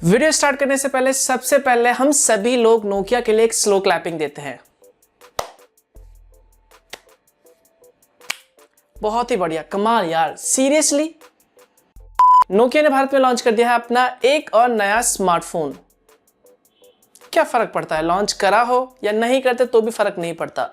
Video start करने से पहले सबसे पहले हम सभी लोग नोकिया के लिए एक स्लो क्लैपिंग देते हैं। बहुत ही बढ़िया, कमाल यार, सीरियसली। नोकिया ने भारत में लॉन्च कर दिया है अपना एक और नया स्मार्टफोन। क्या फर्क पड़ता है, लॉन्च करा हो या नहीं करते तो भी फर्क नहीं पड़ता,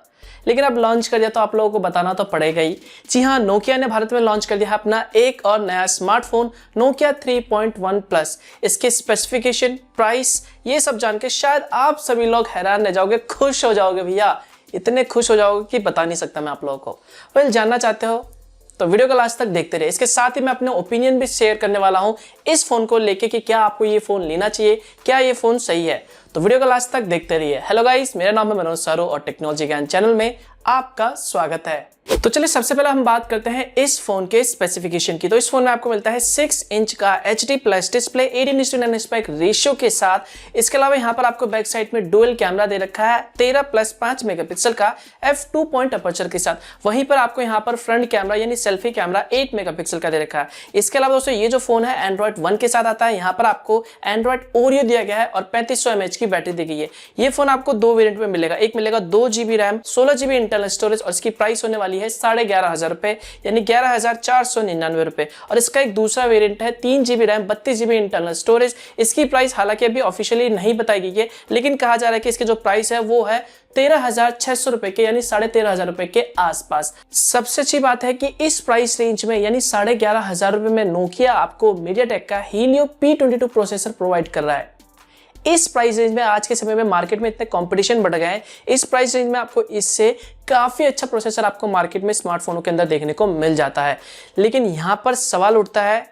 लेकिन अब लॉन्च कर दिया तो आप लोगों को बताना तो पड़ेगा ही। जी हाँ, नोकिया ने भारत में लॉन्च कर दिया है अपना एक और नया स्मार्टफोन नोकिया 3.1 प्लस। इसके स्पेसिफिकेशन, प्राइस, ये सब जान के शायद आप सभी लोग हैरान रह जाओगे, खुश हो जाओगे भैया, इतने खुश हो जाओगे कि बता नहीं सकता मैं आप लोगों को। वेल, जानना चाहते हो तो वीडियो को लास्ट तक देखते रहे। इसके साथ ही मैं अपने ओपिनियन भी शेयर करने वाला हूं इस फोन को लेके कि क्या आपको ये फोन लेना चाहिए, क्या ये फोन सही है। तो वीडियो को लास्ट तक देखते रहिए। हेलो गाइस, मेरा नाम है मनोज सारू और टेक्नोलॉजी ज्ञान चैनल में आपका स्वागत है। तो चलिए सबसे पहले हम बात करते हैं इस फोन के स्पेसिफिकेशन की। तो इस फोन में आपको मिलता है 6 इंच का HD plus display 18:9 aspect ratio के साथ। इसके अलावा यहाँ पर आपको बैक साइड में डुअल कैमरा दे रखा है 13+5 मेगापिक्सल का f2 पॉइंट अपर्चर के साथ। वहीं पर आपको यहाँ पर फ्रंट कैमरा यानी सेल्फी कैमरा 8 मेगापिक्सल का दे रखा है। इसके अलावा दोस्तों ये जो फोन है एंड्रॉइड 1 के साथ आता है। यहाँ पर आपको एंड्रॉइड ओरियो दिया गया है और 3500 mAh की बैटरी दी गई है। ये फोन आपको दो वेरिएंट में मिलेगा। एक मिलेगा 2GB RAM 16GB internal storage और इसकी प्राइस होने वाली है 11,500 रुपए यानी 11,499 रुपए। और इसका एक दूसरा वेरिएंट है 3GB RAM 32GB internal storage. इसकी प्राइस हालांकि अभी ऑफिशियली नहीं बताई गई है, लेकिन कहा जा रहा है कि इसकी जो प्राइस है वो है 13,600 रुपए के यानी 13,500 रुपए के आसपास। सबसे अच्छी बात है कि इस प्राइस रेंज में यानी 11,500 रुपए में नोकिया आपको मीडियाटेक का हीलियो P22 प्रोसेसर प्रोवाइड कर रहा है। इस प्राइस रेंज में आज के समय में मार्केट में इतने कंपटीशन बढ़ गए हैं, इस प्राइस रेंज में आपको इससे काफी अच्छा प्रोसेसर आपको मार्केट में स्मार्टफोनों के अंदर देखने को मिल जाता है। लेकिन यहां पर सवाल उठता है,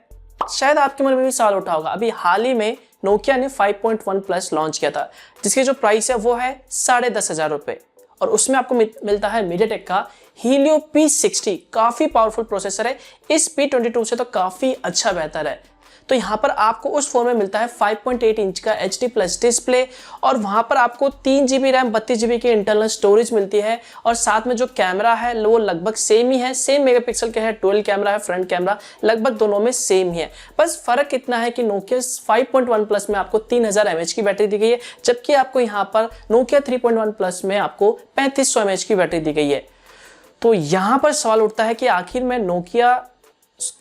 शायद आपके मन में भी सवाल उठा होगा, अभी हाल ही में नोकिया ने 5.1 प्लस लॉन्च किया था जिसकी जो प्राइस है वो है 10,500 रुपए और उसमें आपको मिलता है मीडियाटेक का हीलियो P60। काफी पावरफुल प्रोसेसर है, इस P22 से तो काफी अच्छा बेहतर है। तो यहाँ पर आपको उस फोन में मिलता है 5.8 इंच का HD प्लस डिस्प्ले और वहां पर आपको 3GB रैम 32GB की इंटरनल स्टोरेज मिलती है और साथ में जो कैमरा है वो लगभग सेम ही है, सेम मेगापिक्सल का है, डुअल कैमरा है, फ्रंट कैमरा लगभग दोनों में सेम ही है। बस फर्क इतना है कि नोकिया 5.1 प्लस में आपको 3000 mAh की बैटरी दी गई है, जबकि आपको यहाँ पर नोकिया 3.1 प्लस में आपको 3500 mAh की बैटरी दी गई है। तो यहाँ पर सवाल उठता है कि आखिर में नोकिया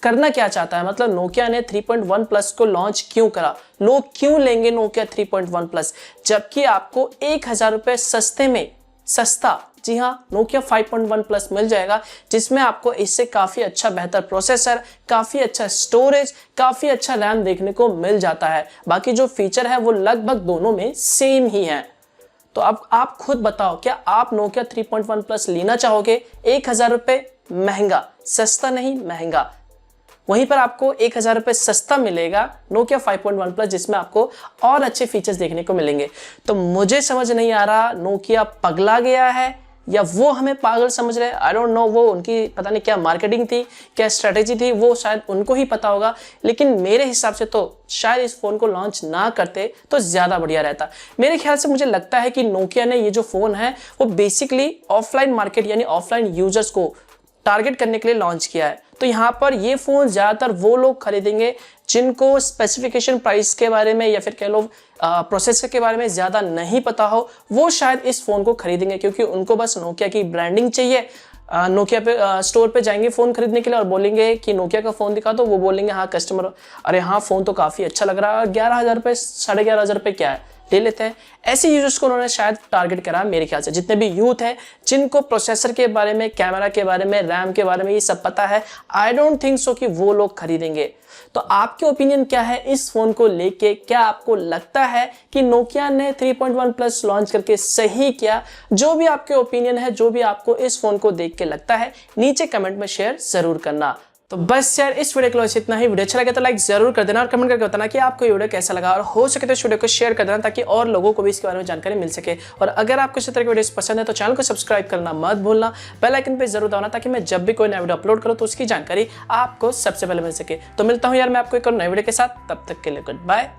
करना क्या चाहता है, मतलब नोकिया ने 3.1 प्लस को लॉन्च क्यों करा, लोग क्यों लेंगे नोकिया 3.1 प्लस, जबकि आपको 1,000 रुपए सस्ते में सस्ता, जी हाँ, नोकिया 5.1 प्लस मिल जाएगा जिसमें आपको इससे काफी अच्छा बेहतर प्रोसेसर, काफी अच्छा स्टोरेज, काफी अच्छा रैम देखने को मिल जाता है। बाकी जो फीचर है वो लगभग दोनों में सेम ही है। तो अब आप खुद बताओ, क्या आप नोकिया 3.1 प्लस लेना चाहोगे? 1,000 रुपए महंगा, सस्ता नहीं महंगा। वहीं पर आपको 1,000 रुपए सस्ता मिलेगा नोकिया 5.1 प्लस जिसमें आपको और अच्छे फीचर्स देखने को मिलेंगे। तो मुझे समझ नहीं आ रहा नोकिया पगला गया है या वो हमें पागल समझ रहे हैं। आई डोंट नो, वो उनकी पता नहीं क्या मार्केटिंग थी, क्या स्ट्रेटेजी थी, वो शायद उनको ही पता होगा। लेकिन मेरे हिसाब से तो शायद इस फोन को लॉन्च ना करते तो ज्यादा बढ़िया रहता। मेरे ख्याल से मुझे लगता है कि नोकिया ने ये जो फोन है वो बेसिकली ऑफलाइन मार्केट यानी ऑफलाइन यूजर्स को टारगेट करने के लिए लॉन्च किया है। तो यहाँ पर ये फोन ज्यादातर वो लोग खरीदेंगे जिनको स्पेसिफिकेशन, प्राइस के बारे में या फिर कह लो प्रोसेसर के बारे में ज्यादा नहीं पता हो, वो शायद इस फोन को खरीदेंगे क्योंकि उनको बस नोकिया की ब्रांडिंग चाहिए। नोकिया पे स्टोर पे जाएंगे फोन खरीदने के लिए और बोलेंगे कि नोकिया का फोन दिखा, तो वो बोलेंगे हाँ कस्टमर, अरे हाँ फोन तो काफी अच्छा लग रहा है, 11,000 रुपए 11,500 रुपए क्या है, ले लेते हैं। ऐसे यूजर्स को उन्होंने शायद टारगेट करा मेरे ख्याल से। जितने भी यूथ है जिनको प्रोसेसर के बारे में, कैमरा के बारे में, रैम के बारे में ये सब पता है, आई डोंट थिंक सो कि वो लोग खरीदेंगे। तो आपके ओपिनियन क्या है इस फोन को लेके? क्या आपको लगता है कि नोकिया ने 3.1 प्लस लॉन्च करके सही किया? जो भी आपके ओपिनियन है, जो भी आपको इस फोन को देख के लगता है, नीचे कमेंट में शेयर जरूर करना। तो बस यार इस वीडियो के लिए इतना ही। वीडियो अच्छा लगे तो लाइक जरूर कर देना और कमेंट करके बताना कि आपको ये वीडियो कैसा लगा, और हो सके तो इस वीडियो को शेयर कर देना ताकि और लोगों को भी इसके बारे में जानकारी मिल सके। और अगर आपको इस तरह की वीडियोस पसंद है तो चैनल को सब्सक्राइब करना मत भूलना, बेल आइकन पे जरूर दबाना ताकि मैं जब भी कोई नया वीडियो अपलोड करूँ तो उसकी जानकारी आपको सबसे पहले मिल सके। तो मिलता हूँ यार मैं आपको एक और नए वीडियो के साथ, तब तक के लिए गुड बाय।